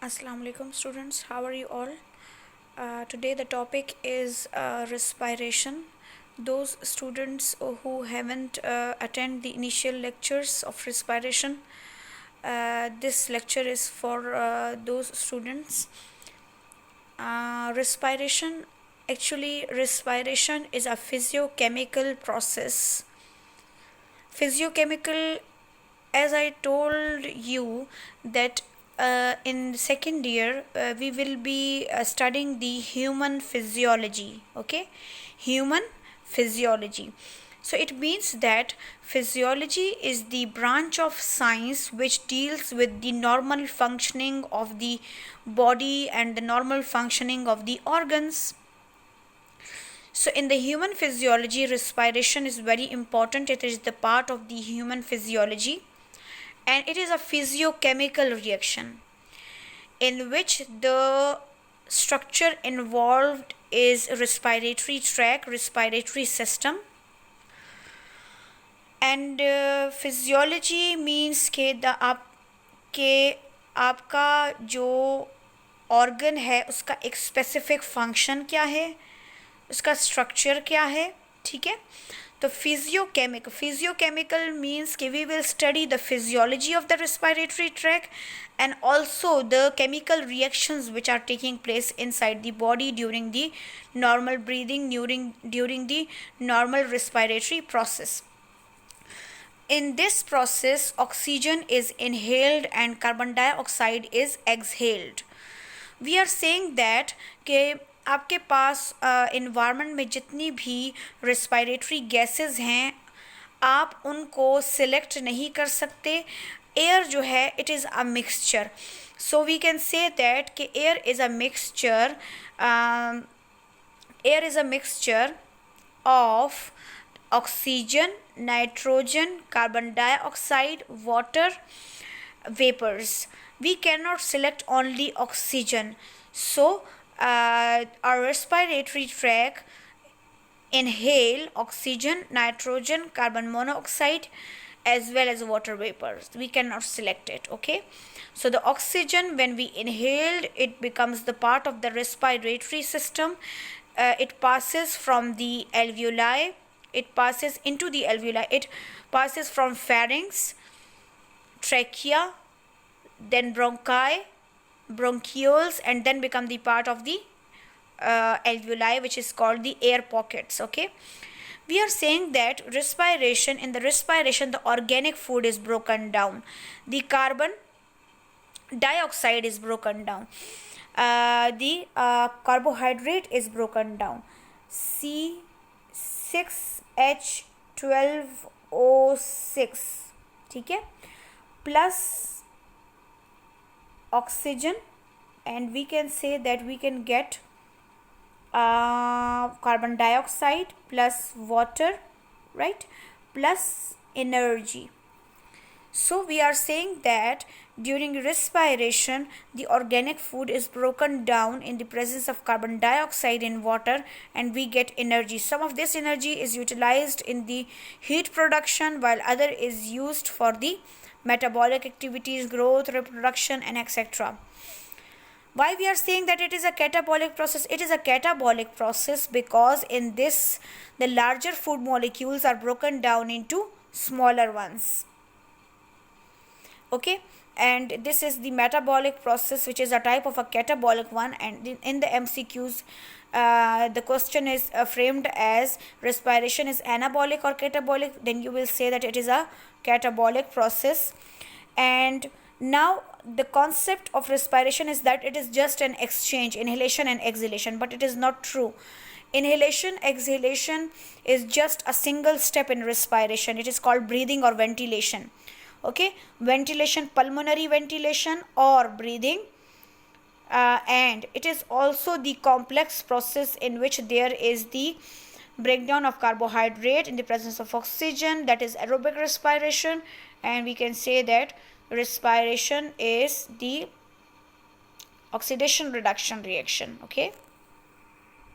Assalamu alaikum students, how are you all? Today the topic is respiration. Those students who haven't attended the initial lectures of respiration, this lecture is for those students. Respiration is a physiochemical process. Physiochemical, as I told you that in second year we will be studying the human physiology. Okay, human physiology. So it means that physiology is the branch of science which deals with the normal functioning of the body and the normal functioning of the organs. So in the human physiology, respiration is very important. It is the part of the human physiology, and it is a physiochemical reaction in which the structure involved is respiratory tract, respiratory system. And physiology means के आपका जो organ है उसका एक specific function क्या है, उसका structure क्या है. ठीक है, तो physiochemical means कि we will study the physiology of the respiratory tract and also the chemical reactions which are taking place inside the body during the normal breathing, during the normal respiratory process. In this process, oxygen is inhaled and carbon dioxide is exhaled. We are saying that कि आपके पास environment में जितनी भी respiratory gases हैं आप उनको select नहीं कर सकते. एयर जो है it is a mixture. So we can say that कि air is a mixture of oxygen, nitrogen, carbon dioxide, water, vapors. We cannot select only oxygen. So our respiratory tract inhale oxygen, nitrogen, carbon monoxide as well as water vapors. We cannot select it. Okay, so the oxygen, when we inhaled, it becomes the part of the respiratory system. It passes from the alveoli, it passes into the alveoli, it passes from pharynx, trachea, then bronchi, bronchioles, and then become the part of the alveoli, which is called the air pockets. Okay, we are saying that in the respiration the organic food is broken down, the carbon dioxide is broken down, the carbohydrate is broken down, C6H12O6, ठीक है, plus oxygen, and we can say that we can get carbon dioxide plus water, right, plus energy. So we are saying that during respiration the organic food is broken down in the presence of carbon dioxide and water, and we get energy. Some of this energy is utilized in the heat production while other is used for the metabolic activities, growth, reproduction, and etc. Why we are saying that it is a catabolic process? It is a catabolic process because in this the larger food molecules are broken down into smaller ones. Okay, and this is the metabolic process, which is a type of a catabolic one. And in the MCQs the question is framed as respiration is anabolic or catabolic, then you will say that it is a catabolic process. And now the concept of respiration is that it is just an exchange, inhalation and exhalation, but it is not true. Inhalation, exhalation is just a single step in respiration. It is called breathing or ventilation. Okay, ventilation, pulmonary ventilation or breathing, and it is also the complex process in which there is the breakdown of carbohydrate in the presence of oxygen, that is aerobic respiration. And we can say that respiration is the oxidation reduction reaction. Okay.